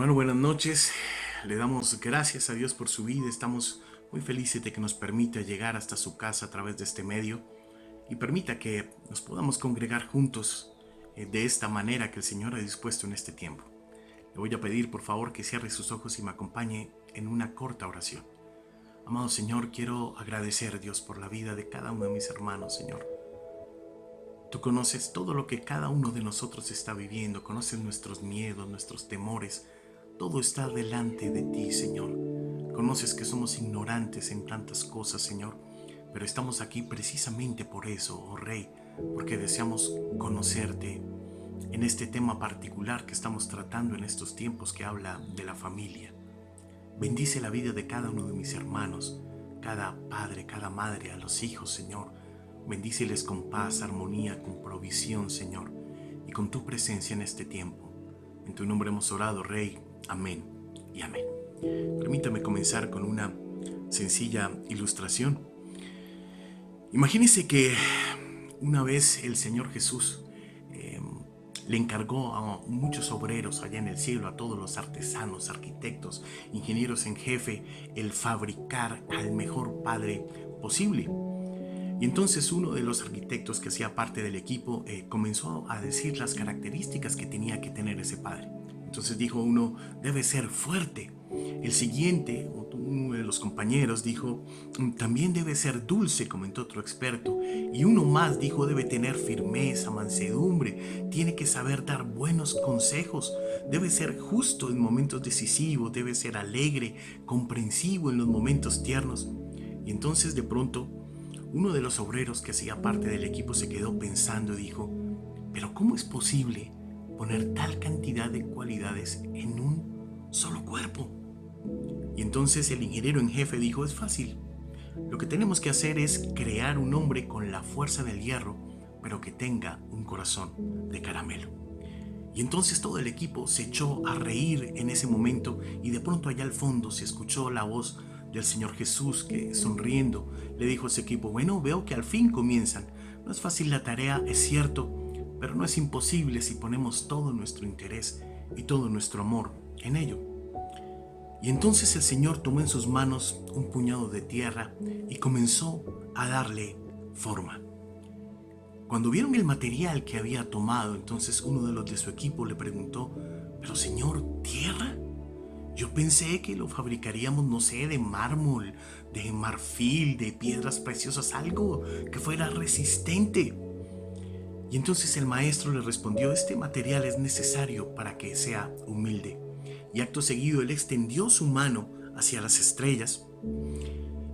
Hermano, buenas noches. Le damos gracias a Dios por su vida. Estamos muy felices de que nos permita llegar hasta su casa a través de este medio y permita que nos podamos congregar juntos de esta manera que el Señor ha dispuesto en este tiempo. Le voy a pedir por favor que cierre sus ojos y me acompañe en una corta oración. Amado Señor, quiero agradecer, Dios, por la vida de cada uno de mis hermanos, Señor. Tú conoces todo lo que cada uno de nosotros está viviendo, conoces nuestros miedos, nuestros temores. Todo está delante de ti, Señor. Conoces que somos ignorantes en tantas cosas, Señor, pero estamos aquí precisamente por eso, oh Rey, porque deseamos conocerte en este tema particular que estamos tratando en estos tiempos que habla de la familia. Bendice la vida de cada uno de mis hermanos, cada padre, cada madre, a los hijos, Señor. Bendíceles con paz, armonía, con provisión, Señor, y con tu presencia en este tiempo. En tu nombre hemos orado, Rey. Amén y amén. Permítame comenzar con una sencilla ilustración. Imagínese que una vez el Señor Jesús le encargó a muchos obreros allá en el cielo, a todos los artesanos, arquitectos, ingenieros en jefe, el fabricar al mejor padre posible. Y entonces uno de los arquitectos que hacía parte del equipo comenzó a decir las características que tenía que tener ese padre. Entonces dijo uno, debe ser fuerte. El siguiente, uno de los compañeros, dijo, también debe ser dulce, comentó otro experto. Y uno más dijo, debe tener firmeza, mansedumbre, tiene que saber dar buenos consejos, debe ser justo en momentos decisivos, debe ser alegre, comprensivo en los momentos tiernos. Y entonces de pronto, uno de los obreros que hacía parte del equipo se quedó pensando y dijo, ¿pero cómo es posible poner tal cantidad de cualidades en un solo cuerpo? Y entonces el ingeniero en jefe dijo, es fácil. Lo que tenemos que hacer es crear un hombre con la fuerza del hierro, pero que tenga un corazón de caramelo. Y entonces todo el equipo se echó a reír en ese momento y de pronto allá al fondo se escuchó la voz del Señor Jesús que sonriendo le dijo a ese equipo, bueno, veo que al fin comienzan. No es fácil la tarea, es cierto, pero no es imposible si ponemos todo nuestro interés y todo nuestro amor en ello. Y entonces el Señor tomó en sus manos un puñado de tierra y comenzó a darle forma. Cuando vieron el material que había tomado, entonces uno de los de su equipo le preguntó, ¿pero Señor, tierra? Yo pensé que lo fabricaríamos, no sé, de mármol, de marfil, de piedras preciosas, algo que fuera resistente. Y entonces el maestro le respondió, este material es necesario para que sea humilde. Y acto seguido él extendió su mano hacia las estrellas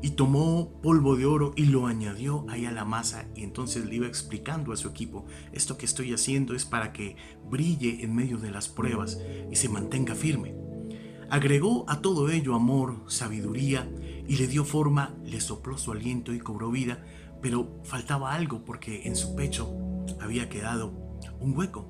y tomó polvo de oro y lo añadió ahí a la masa. Y entonces le iba explicando a su equipo, esto que estoy haciendo es para que brille en medio de las pruebas y se mantenga firme. Agregó a todo ello amor, sabiduría y le dio forma, le sopló su aliento y cobró vida, pero faltaba algo porque en su pecho había quedado un hueco.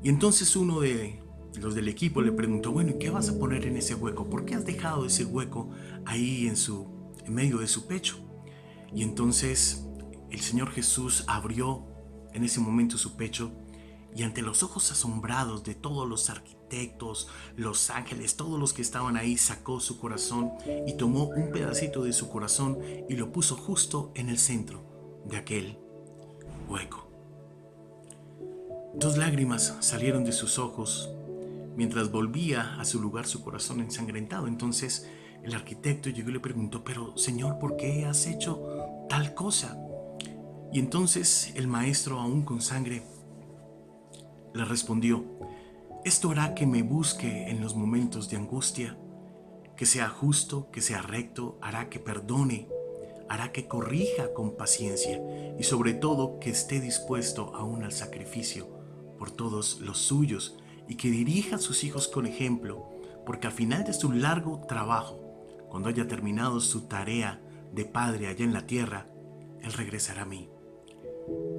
Y entonces uno de los del equipo le preguntó, bueno, ¿y qué vas a poner en ese hueco? ¿Por qué has dejado ese hueco ahí en medio de su pecho? Y entonces el Señor Jesús abrió en ese momento su pecho y ante los ojos asombrados de todos los arquitectos, los ángeles, todos los que estaban ahí, sacó su corazón y tomó un pedacito de su corazón y lo puso justo en el centro de aquel hueco. Dos lágrimas salieron de sus ojos mientras volvía a su lugar su corazón ensangrentado. Entonces el arquitecto llegó y le preguntó, pero Señor, ¿por qué has hecho tal cosa? Y entonces el maestro, aún con sangre, le respondió, esto hará que me busque en los momentos de angustia, que sea justo, que sea recto, hará que perdone, hará que corrija con paciencia y sobre todo que esté dispuesto aún al sacrificio por todos los suyos y que dirija a sus hijos con ejemplo, porque al final de su largo trabajo, cuando haya terminado su tarea de padre allá en la tierra, él regresará a mí.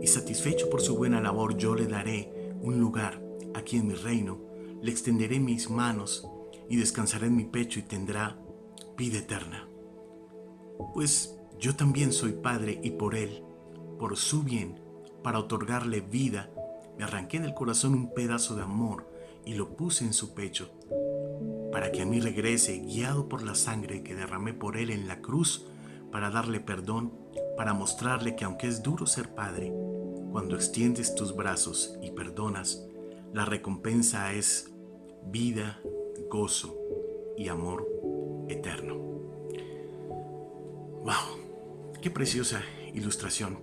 Y satisfecho por su buena labor, yo le daré un lugar aquí en mi reino, le extenderé mis manos y descansaré en mi pecho y tendrá vida eterna. Pues yo también soy padre y por él, por su bien, para otorgarle vida, me arranqué del corazón un pedazo de amor y lo puse en su pecho, para que a mí regrese, guiado por la sangre que derramé por él en la cruz, para darle perdón, para mostrarle que aunque es duro ser padre, cuando extiendes tus brazos y perdonas, la recompensa es vida, gozo y amor eterno. ¡Wow! ¡Qué preciosa ilustración!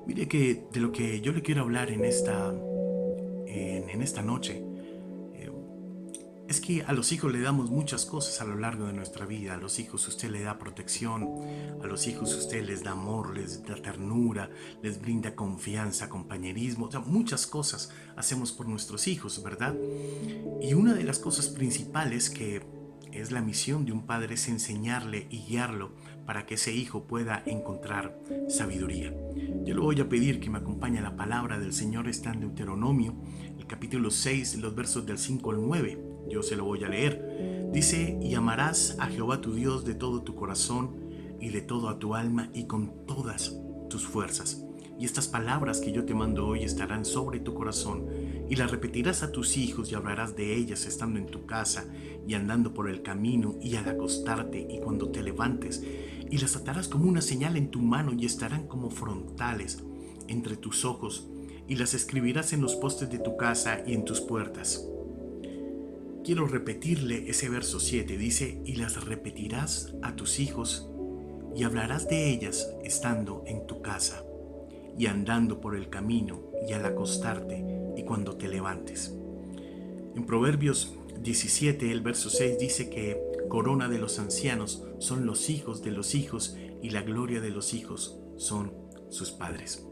Mire que de lo que yo le quiero hablar en esta noche es que a los hijos le damos muchas cosas a lo largo de nuestra vida. A los hijos usted le da protección, a los hijos usted les da amor, les da ternura, les brinda confianza, compañerismo. O sea, muchas cosas hacemos por nuestros hijos, ¿verdad? Y una de las cosas principales que es la misión de un padre es enseñarle y guiarlo para que ese hijo pueda encontrar sabiduría. Yo le voy a pedir que me acompañe a la palabra del Señor. Está en Deuteronomio, el capítulo 6, los versos del 5 al 9. Yo se lo voy a leer. Dice: y amarás a Jehová tu Dios de todo tu corazón y de toda tu alma y con todas tus fuerzas. Y estas palabras que yo te mando hoy estarán sobre tu corazón, y las repetirás a tus hijos y hablarás de ellas estando en tu casa y andando por el camino y al acostarte y cuando te levantes, y las atarás como una señal en tu mano y estarán como frontales entre tus ojos, y las escribirás en los postes de tu casa y en tus puertas. Quiero repetirle ese verso 7, dice: y las repetirás a tus hijos y hablarás de ellas estando en tu casa y andando por el camino y al acostarte y cuando te levantes. En Proverbios 17, el verso 6 dice que corona de los ancianos son los hijos de los hijos y la gloria de los hijos son sus padres.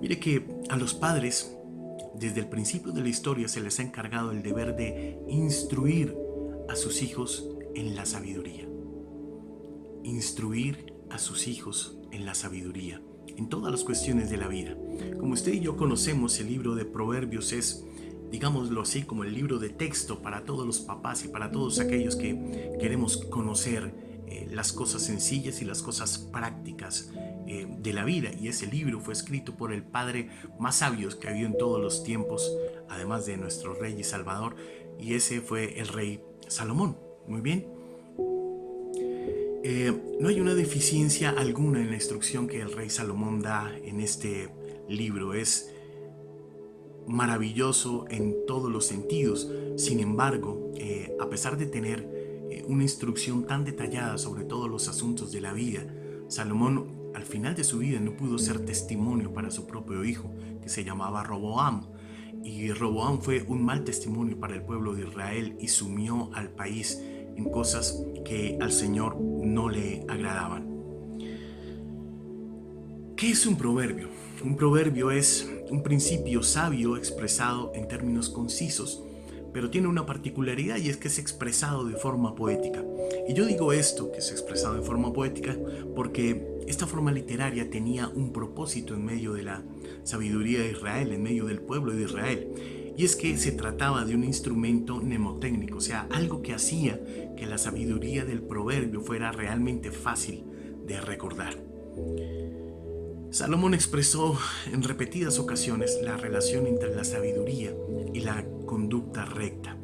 Mire que a los padres, desde el principio de la historia, se les ha encargado el deber de instruir a sus hijos en la sabiduría. Instruir a sus hijos en la sabiduría, en todas las cuestiones de la vida. Como usted y yo conocemos, el libro de Proverbios es, digámoslo así, como el libro de texto para todos los papás y para todos aquellos que queremos conocer las cosas sencillas y las cosas prácticas de la vida. Y ese libro fue escrito por el padre más sabio que había en todos los tiempos, además de nuestro rey y salvador, y ese fue el rey Salomón. Muy bien. No hay una deficiencia alguna en la instrucción que el rey Salomón da en este libro. Es maravilloso en todos los sentidos. Sin embargo, a pesar de tener una instrucción tan detallada sobre todos los asuntos de la vida, Salomón al final de su vida no pudo ser testimonio para su propio hijo, que se llamaba Roboam. Y Roboam fue un mal testimonio para el pueblo de Israel y sumió al país en cosas que al Señor no le agradaban. ¿Qué es un proverbio? Un proverbio es un principio sabio expresado en términos concisos, pero tiene una particularidad, y es que es expresado de forma poética. Y yo digo esto, que es expresado de forma poética, porque esta forma literaria tenía un propósito en medio de la sabiduría de Israel, en medio del pueblo de Israel. Y es que se trataba de un instrumento mnemotécnico, o sea, algo que hacía que la sabiduría del proverbio fuera realmente fácil de recordar. Salomón expresó en repetidas ocasiones la relación entre la sabiduría y la conducta recta.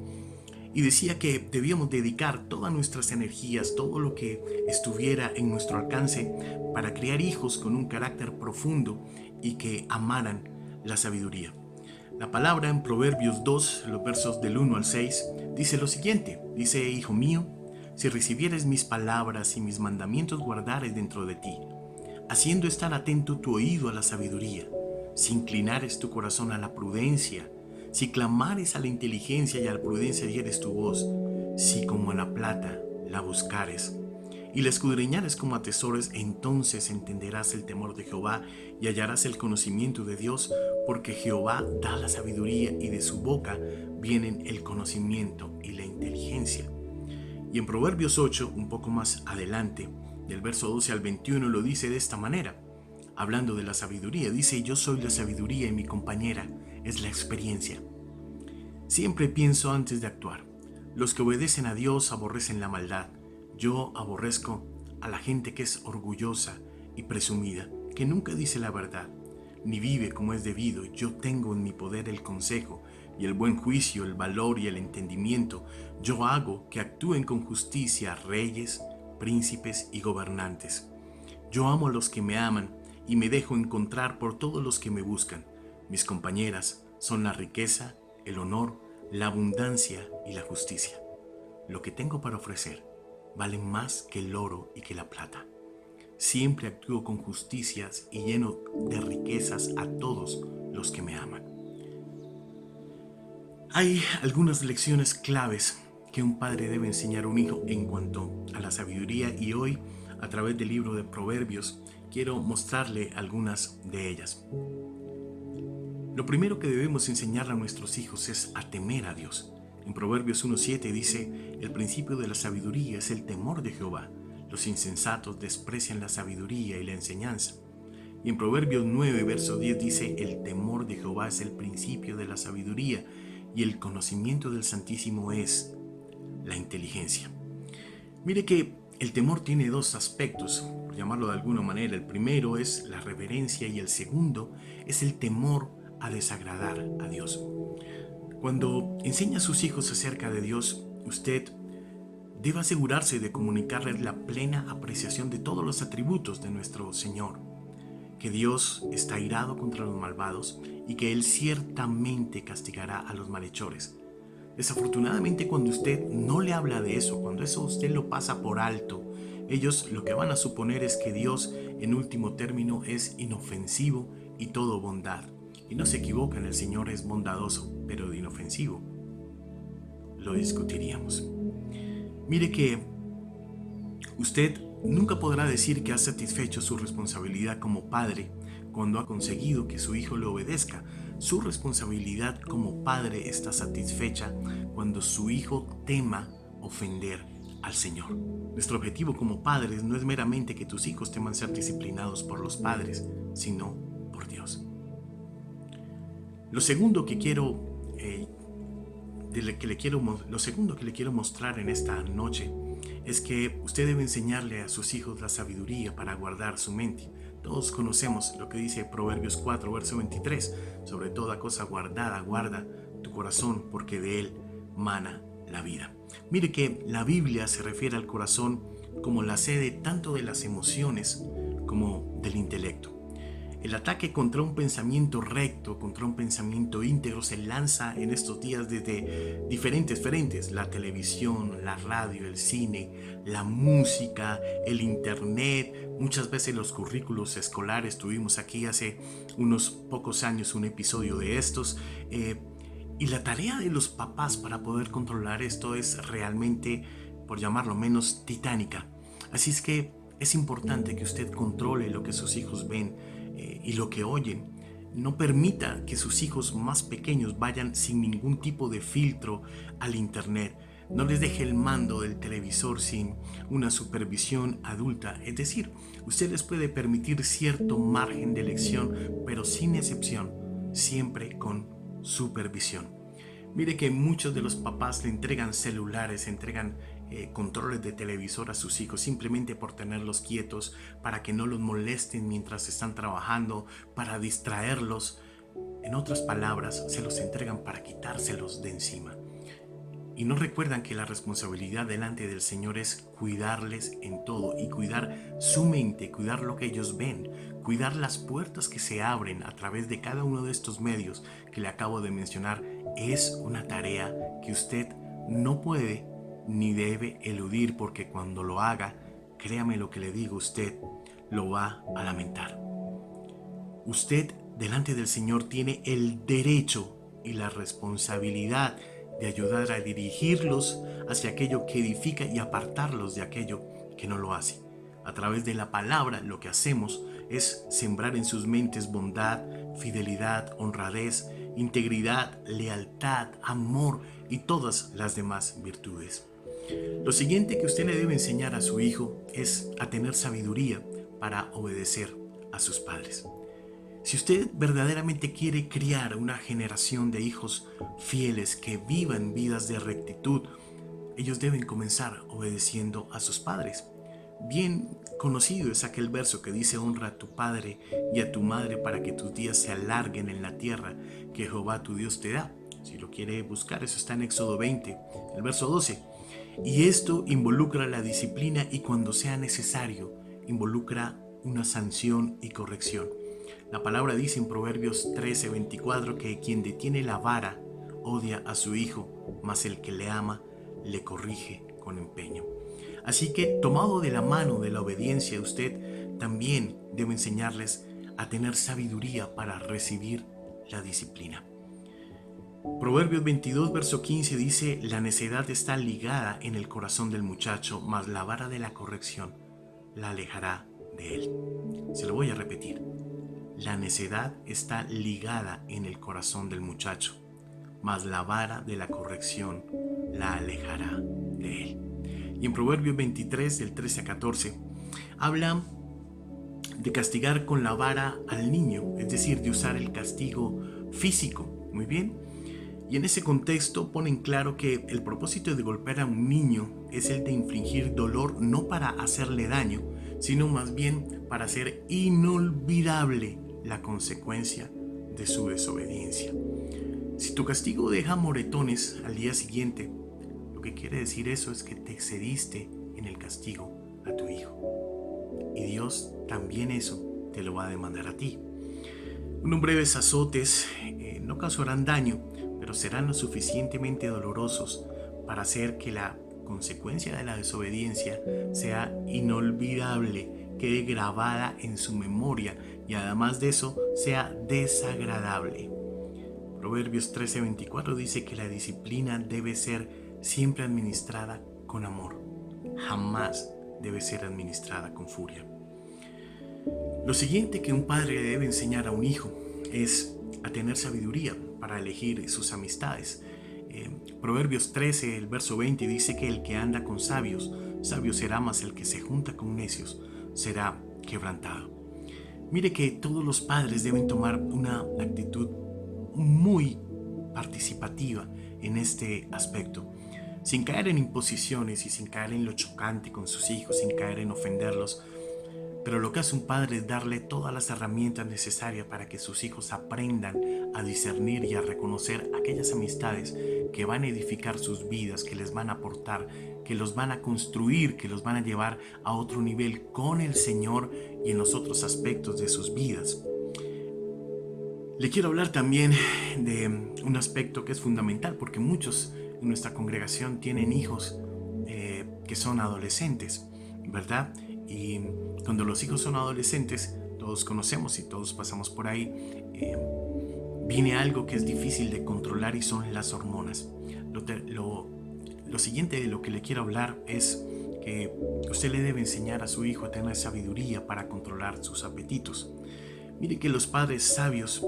Y decía que debíamos dedicar todas nuestras energías, todo lo que estuviera en nuestro alcance, para criar hijos con un carácter profundo y que amaran la sabiduría. La palabra en Proverbios 2, los versos del 1 al 6, dice lo siguiente. Dice: hijo mío, si recibieres mis palabras y mis mandamientos guardares dentro de ti, haciendo estar atento tu oído a la sabiduría, si inclinares tu corazón a la prudencia, si clamares a la inteligencia y a la prudencia dieres tu voz, si como a la plata la buscares y la escudriñares como a tesoros, entonces entenderás el temor de Jehová y hallarás el conocimiento de Dios, porque Jehová da la sabiduría y de su boca vienen el conocimiento y la inteligencia. Y en Proverbios 8, un poco más adelante, del verso 12 al 21, lo dice de esta manera, hablando de la sabiduría. Dice: yo soy la sabiduría y mi compañera es la experiencia. Siempre pienso antes de actuar. Los que obedecen a Dios aborrecen la maldad. Yo aborrezco a la gente que es orgullosa y presumida, que nunca dice la verdad, ni vive como es debido. Yo tengo en mi poder el consejo, y el buen juicio, el valor y el entendimiento, yo hago que actúen con justicia reyes, príncipes y gobernantes. Yo amo a los que me aman y me dejo encontrar por todos los que me buscan. Mis compañeras son la riqueza, el honor, la abundancia y la justicia. Lo que tengo para ofrecer vale más que el oro y que la plata. Siempre actúo con justicias y lleno de riquezas a todos los que me aman. Hay algunas lecciones claves que un padre debe enseñar a un hijo en cuanto a la sabiduría, y hoy, a través del libro de Proverbios, quiero mostrarle algunas de ellas. Lo primero que debemos enseñarle a nuestros hijos es a temer a Dios. En Proverbios 1:7 dice: el principio de la sabiduría es el temor de Jehová. Los insensatos desprecian la sabiduría y la enseñanza. Y en Proverbios 9, verso 10 dice: el temor de Jehová es el principio de la sabiduría, y el conocimiento del Santísimo es la inteligencia. Mire que el temor tiene dos aspectos, por llamarlo de alguna manera. El primero es la reverencia y el segundo es el temor a desagradar a Dios. Cuando enseña a sus hijos acerca de Dios, usted debe asegurarse de comunicarles la plena apreciación de todos los atributos de nuestro Señor, que Dios está airado contra los malvados y que Él ciertamente castigará a los malhechores. Desafortunadamente, cuando usted no le habla de eso, cuando eso usted lo pasa por alto, ellos lo que van a suponer es que Dios, en último término, es inofensivo y todo bondad. Y no se equivocan, el Señor es bondadoso, pero de inofensivo lo discutiríamos. Mire que usted nunca podrá decir que ha satisfecho su responsabilidad como padre cuando ha conseguido que su hijo le obedezca. Su responsabilidad como padre está satisfecha cuando su hijo tema ofender al Señor. Nuestro objetivo como padres no es meramente que tus hijos teman ser disciplinados por los padres, sino por Dios. Lo segundo que le quiero mostrar en esta noche es que usted debe enseñarle a sus hijos la sabiduría para guardar su mente. Todos conocemos lo que dice Proverbios 4, verso 23. Sobre toda cosa guardada, guarda tu corazón, porque de él mana la vida. Mire que la Biblia se refiere al corazón como la sede tanto de las emociones como del intelecto. El ataque contra un pensamiento recto, contra un pensamiento íntegro, se lanza en estos días desde diferentes frentes: la televisión, la radio, el cine, la música, el internet, muchas veces los currículos escolares. Tuvimos aquí hace unos pocos años un episodio de estos. Y la tarea de los papás para poder controlar esto es realmente, por llamarlo menos, titánica. Así es que es importante que usted controle lo que sus hijos ven y lo que oyen. No permita que sus hijos más pequeños vayan sin ningún tipo de filtro al internet. No les deje el mando del televisor sin una supervisión adulta. Es decir, usted les puede permitir cierto margen de elección, pero sin excepción, siempre con supervisión. Mire que muchos de los papás le entregan celulares, entregan controles de televisor a sus hijos simplemente por tenerlos quietos, para que no los molesten mientras están trabajando, para distraerlos. En otras palabras, se los entregan para quitárselos de encima. Y no recuerdan que la responsabilidad delante del Señor es cuidarles en todo y cuidar su mente, cuidar lo que ellos ven, cuidar las puertas que se abren a través de cada uno de estos medios que le acabo de mencionar. Es una tarea que usted no puede ni debe eludir, porque cuando lo haga, créame lo que le digo, usted lo va a lamentar. Usted delante del Señor tiene el derecho y la responsabilidad de ayudar a dirigirlos hacia aquello que edifica y apartarlos de aquello que no lo hace. A través de la palabra, lo que hacemos es sembrar en sus mentes bondad, fidelidad, honradez, integridad, lealtad, amor y todas las demás virtudes. Lo siguiente que usted le debe enseñar a su hijo es a tener sabiduría para obedecer a sus padres. Si usted verdaderamente quiere criar una generación de hijos fieles que vivan vidas de rectitud, ellos deben comenzar obedeciendo a sus padres. Bien conocido es aquel verso que dice: honra a tu padre y a tu madre para que tus días se alarguen en la tierra que Jehová tu Dios te da. Si lo quiere buscar, eso está en Éxodo 20, el verso 12. Y esto involucra la disciplina y cuando sea necesario, involucra una sanción y corrección. La palabra dice en Proverbios 13:24 que quien detiene la vara odia a su hijo, mas el que le ama le corrige con empeño. Así que, tomado de la mano de la obediencia, usted también debe enseñarles a tener sabiduría para recibir la disciplina. Proverbios 22, verso 15 dice: la necedad está ligada en el corazón del muchacho, mas la vara de la corrección la alejará de él. Se lo voy a repetir. La necedad está ligada en el corazón del muchacho, mas la vara de la corrección la alejará de él. Y en Proverbios 23, del 13 a 14, habla de castigar con la vara al niño, es decir, de usar el castigo físico. Muy bien. Y en ese contexto ponen claro que el propósito de golpear a un niño es el de infligir dolor no para hacerle daño, sino más bien para hacer inolvidable la consecuencia de su desobediencia. Si tu castigo deja moretones al día siguiente, lo que quiere decir eso es que te excediste en el castigo a tu hijo. Y Dios también eso te lo va a demandar a ti. Unos breves azotes no causarán daño, pero serán lo suficientemente dolorosos para hacer que la consecuencia de la desobediencia sea inolvidable, quede grabada en su memoria y además de eso sea desagradable. Proverbios 13:24 dice que la disciplina debe ser siempre administrada con amor, jamás debe ser administrada con furia. Lo siguiente que un padre debe enseñar a un hijo es a tener sabiduría para elegir sus amistades. Proverbios 13, el verso 20 dice que el que anda con sabios, sabio será, mas el que se junta con necios será quebrantado. Mire que todos los padres deben tomar una actitud muy participativa en este aspecto, sin caer en imposiciones y sin caer en lo chocante con sus hijos, sin caer en ofenderlos. Pero lo que hace un padre es darle todas las herramientas necesarias para que sus hijos aprendan a discernir y a reconocer aquellas amistades que van a edificar sus vidas, que les van a aportar, que los van a construir, que los van a llevar a otro nivel con el Señor y en los otros aspectos de sus vidas. Le quiero hablar también de un aspecto que es fundamental porque muchos en nuestra congregación tienen hijos que son adolescentes, ¿verdad? Y cuando los hijos son adolescentes, todos conocemos y todos pasamos por ahí, viene algo que es difícil de controlar y son las hormonas. Lo siguiente de lo que le quiero hablar es que usted le debe enseñar a su hijo a tener sabiduría para controlar sus apetitos. Mire que los padres sabios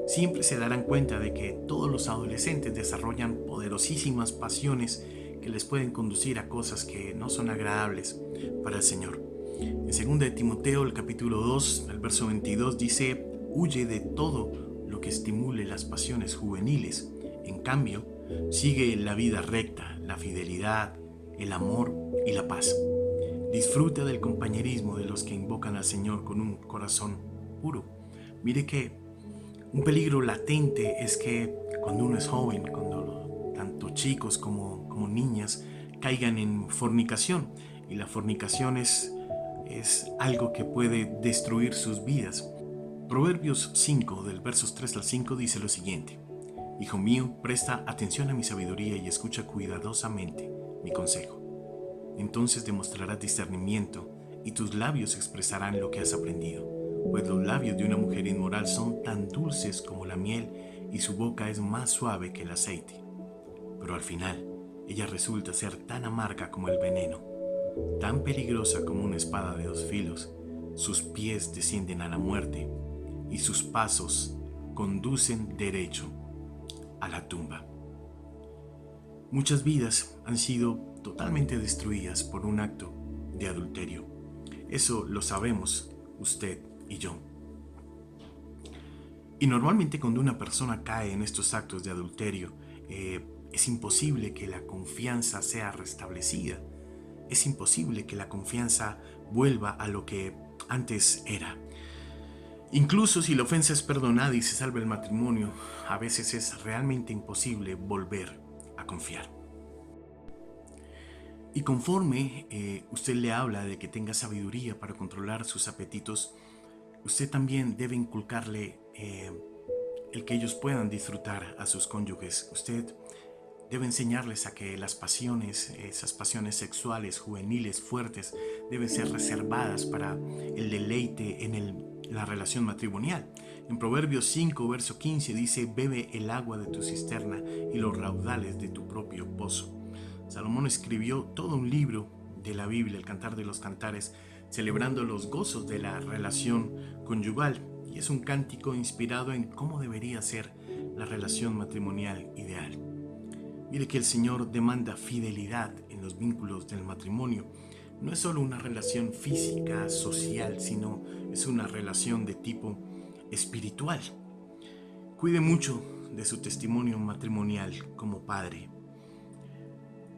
siempre se darán cuenta de que todos los adolescentes desarrollan poderosísimas pasiones que les pueden conducir a cosas que no son agradables para el Señor. En 2 de Timoteo, el capítulo 2, el verso 22 dice: huye de todo lo que estimule las pasiones juveniles. En cambio, sigue la vida recta, la fidelidad, el amor y la paz. Disfruta del compañerismo de los que invocan al Señor con un corazón puro. Mire que un peligro latente es que cuando uno es joven, cuando tanto chicos como niñas caigan en fornicación, y la fornicación es algo que puede destruir sus vidas. Proverbios 5, del versos 3 al 5 dice lo siguiente: hijo mío, presta atención a mi sabiduría y escucha cuidadosamente mi consejo. Entonces demostrarás discernimiento y tus labios expresarán lo que has aprendido. Pues los labios de una mujer inmoral son tan dulces como la miel y su boca es más suave que el aceite. Pero al final, ella resulta ser tan amarga como el veneno, tan peligrosa como una espada de dos filos. Sus pies descienden a la muerte y sus pasos conducen derecho a la tumba. Muchas vidas han sido totalmente destruidas por un acto de adulterio. Eso lo sabemos usted y yo. Y normalmente cuando una persona cae en estos actos de adulterio, es imposible que la confianza sea restablecida. Es imposible que la confianza vuelva a lo que antes era. Incluso si la ofensa es perdonada y se salva el matrimonio, a veces es realmente imposible volver a confiar. Y conforme usted le habla de que tenga sabiduría para controlar sus apetitos, usted también debe inculcarle el que ellos puedan disfrutar a sus cónyuges. Usted debe enseñarles a que las pasiones, esas pasiones sexuales, juveniles, fuertes, deben ser reservadas para el deleite en la relación matrimonial. En Proverbios 5, verso 15 dice: bebe el agua de tu cisterna y los raudales de tu propio pozo. Salomón escribió todo un libro de la Biblia, el Cantar de los Cantares, celebrando los gozos de la relación conyugal. Y es un cántico inspirado en cómo debería ser la relación matrimonial ideal. Mire que el Señor demanda fidelidad en los vínculos del matrimonio. No es solo una relación física, social, sino es una relación de tipo espiritual. Cuide mucho de su testimonio matrimonial como padre.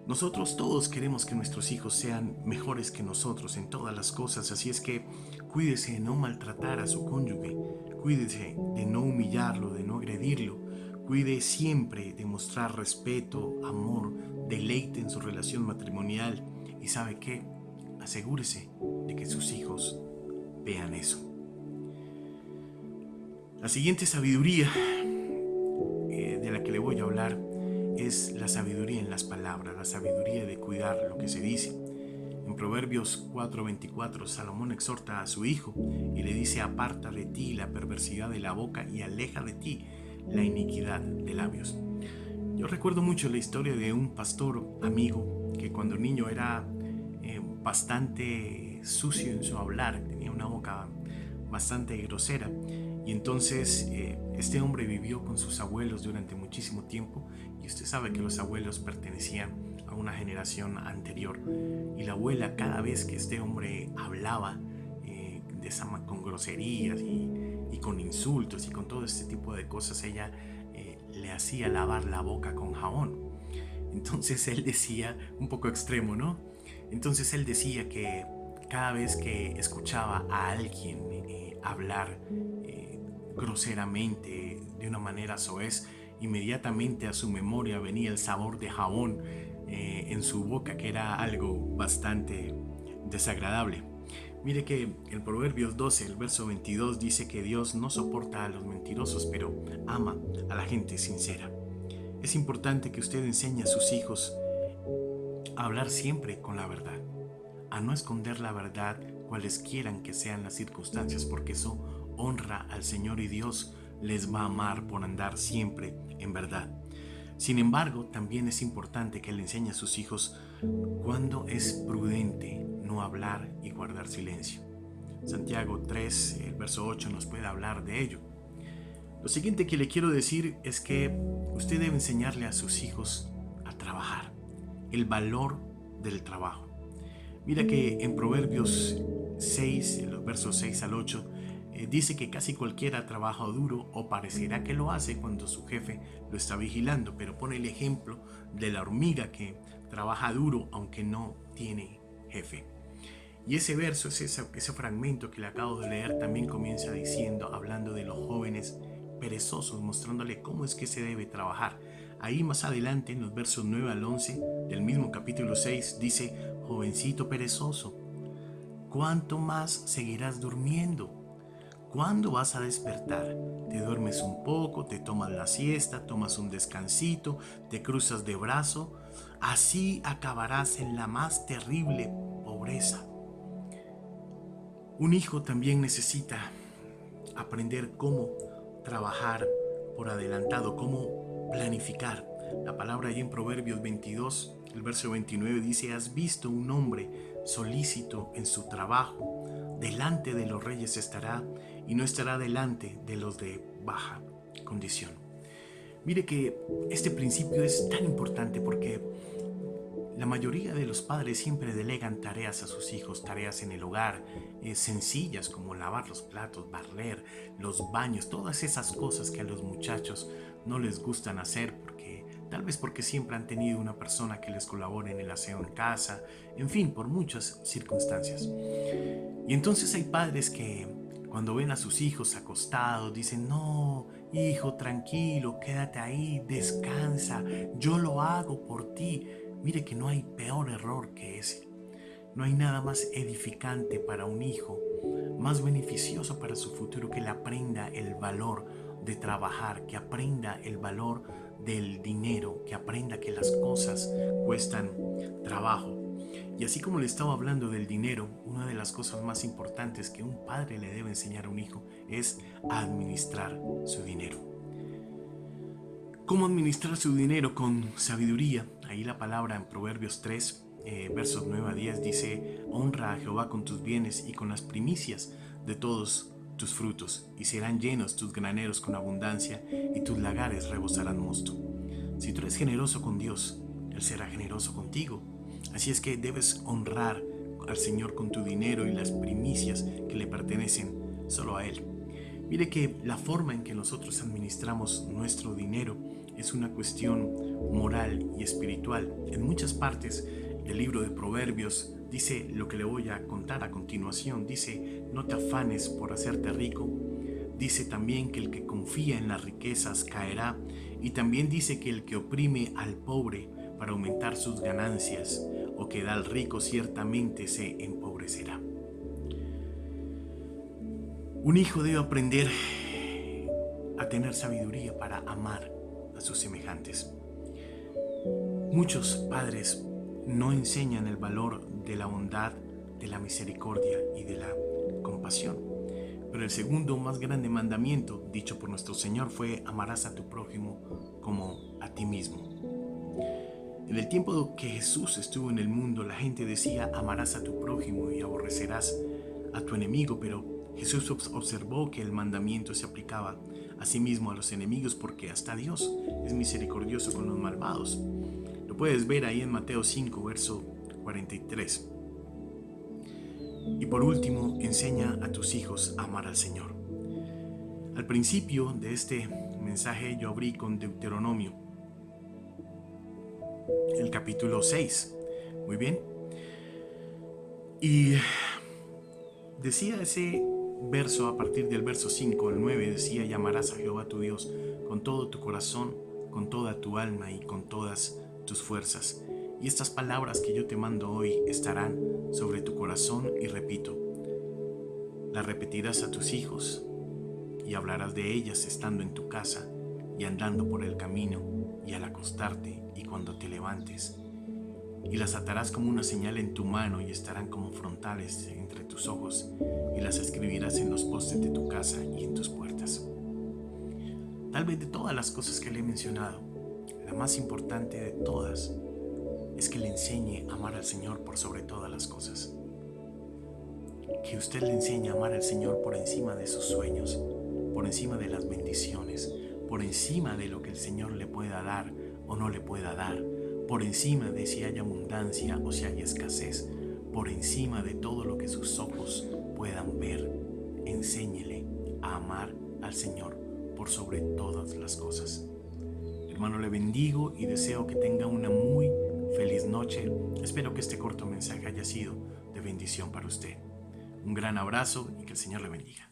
Nosotros todos queremos que nuestros hijos sean mejores que nosotros en todas las cosas, así es que cuídese de no maltratar a su cónyuge, cuídese de no humillarlo, de no agredirlo, cuide siempre de mostrar respeto, amor, deleite en su relación matrimonial y ¿sabe qué? Asegúrese de que sus hijos vean eso. La siguiente sabiduría de la que le voy a hablar es la sabiduría en las palabras, la sabiduría de cuidar lo que se dice. En Proverbios 4:24, Salomón exhorta a su hijo y le dice: aparta de ti la perversidad de la boca y aleja de ti la iniquidad de labios. Yo recuerdo mucho la historia de un pastor amigo que cuando niño era bastante sucio en su hablar, tenía una boca bastante grosera. Y entonces este hombre vivió con sus abuelos durante muchísimo tiempo, y usted sabe que los abuelos pertenecían a una generación anterior, y la abuela, cada vez que este hombre hablaba con groserías y con insultos y con todo este tipo de cosas, ella le hacía lavar la boca con jabón. Entonces él decía, un poco extremo, ¿no? Entonces él decía que cada vez que escuchaba a alguien hablar groseramente, de una manera soez, inmediatamente a su memoria venía el sabor de jabón en su boca, que era algo bastante desagradable. Mire que el Proverbios 12, el verso 22 dice que Dios no soporta a los mentirosos, pero ama a la gente sincera. Es importante que usted enseñe a sus hijos a hablar siempre con la verdad, a no esconder la verdad cuales quieran que sean las circunstancias, porque eso honra al Señor y Dios les va a amar por andar siempre en verdad. Sin embargo, también es importante que le enseñe a sus hijos cuándo es prudente no hablar y guardar silencio. Santiago 3, el verso 8 nos puede hablar de ello. Lo siguiente que le quiero decir es que usted debe enseñarle a sus hijos a trabajar, el valor del trabajo. Mira que en Proverbios 6, en los versos 6 al 8, dice que casi cualquiera trabaja duro o parecerá que lo hace cuando su jefe lo está vigilando, pero pone el ejemplo de la hormiga que trabaja duro aunque no tiene jefe. Y ese verso, ese fragmento que le acabo de leer, también comienza diciendo, hablando de los jóvenes perezosos, mostrándole cómo es que se debe trabajar. Ahí más adelante, en los versos 9 al 11 del mismo capítulo 6, dice: jovencito perezoso, ¿cuánto más seguirás durmiendo? ¿Cuándo vas a despertar? Te duermes un poco, te tomas la siesta, tomas un descansito, te cruzas de brazo. Así acabarás en la más terrible pobreza. Un hijo también necesita aprender cómo trabajar por adelantado, cómo planificar. La palabra ahí en Proverbios 22, el verso 29 dice: has visto un hombre solícito en su trabajo, delante de los reyes estará y no estará delante de los de baja condición. Mire que este principio es tan importante porque la mayoría de los padres siempre delegan tareas a sus hijos, tareas en el hogar, sencillas como lavar los platos, barrer, los baños, todas esas cosas que a los muchachos no les gustan hacer tal vez porque siempre han tenido una persona que les colabore en el aseo en casa, en fin, por muchas circunstancias. Y entonces hay padres que Cuando ven a sus hijos acostados, dicen, no, hijo, tranquilo, quédate ahí, descansa, yo lo hago por ti. Mire que no hay peor error que ese. No hay nada más edificante para un hijo, más beneficioso para su futuro, que él aprenda el valor de trabajar, que aprenda el valor del dinero, que aprenda que las cosas cuestan trabajo. Y así como le estaba hablando del dinero, una de las cosas más importantes que un padre le debe enseñar a un hijo es administrar su dinero. ¿Cómo administrar su dinero? Con sabiduría. Ahí la palabra en Proverbios 3, versos 9 a 10 dice: honra a Jehová con tus bienes y con las primicias de todos tus frutos, y serán llenos tus graneros con abundancia, y tus lagares rebosarán mosto. Si tú eres generoso con Dios, Él será generoso contigo. Así es que debes honrar al Señor con tu dinero y las primicias que le pertenecen solo a Él. Mire que la forma en que nosotros administramos nuestro dinero es una cuestión moral y espiritual. En muchas partes del libro de Proverbios dice lo que le voy a contar a continuación. Dice: no te afanes por hacerte rico. Dice también que el que confía en las riquezas caerá. Y también dice que el que oprime al pobre para aumentar sus ganancias, o que da al rico, ciertamente se empobrecerá. Un hijo debe aprender a tener sabiduría para amar a sus semejantes. Muchos padres no enseñan el valor de la bondad, de la misericordia y de la compasión. Pero el segundo más grande mandamiento dicho por nuestro Señor fue: amarás a tu prójimo como a ti mismo. En el tiempo que Jesús estuvo en el mundo, la gente decía: amarás a tu prójimo y aborrecerás a tu enemigo, pero Jesús observó que el mandamiento se aplicaba a sí mismo a los enemigos, porque hasta Dios es misericordioso con los malvados. Lo puedes ver ahí en Mateo 5, verso 43. Y por último, enseña a tus hijos a amar al Señor. Al principio de este mensaje yo abrí con Deuteronomio, el capítulo 6. Muy bien. Y decía ese verso, a partir del verso 5 al 9, decía: y amarás a Jehová tu Dios con todo tu corazón, con toda tu alma y con todas tus fuerzas. Y estas palabras que yo te mando hoy estarán sobre tu corazón, y repito, las repetirás a tus hijos, y hablarás de ellas estando en tu casa y andando por el camino, y al acostarte y cuando te levantes. Y las atarás como una señal en tu mano, y estarán como frontales entre tus ojos, y las escribirás en los postes de tu casa y en tus puertas. Tal vez de todas las cosas que le he mencionado, la más importante de todas es que le enseñe a amar al Señor por sobre todas las cosas. Que usted le enseñe a amar al Señor por encima de sus sueños, por encima de las bendiciones, por encima de lo que el Señor le pueda dar o no le pueda dar, por encima de si hay abundancia o si hay escasez, por encima de todo lo que sus ojos puedan ver. Enséñele a amar al Señor por sobre todas las cosas. Hermano, le bendigo y deseo que tenga una muy feliz noche. Espero que este corto mensaje haya sido de bendición para usted. Un gran abrazo y que el Señor le bendiga.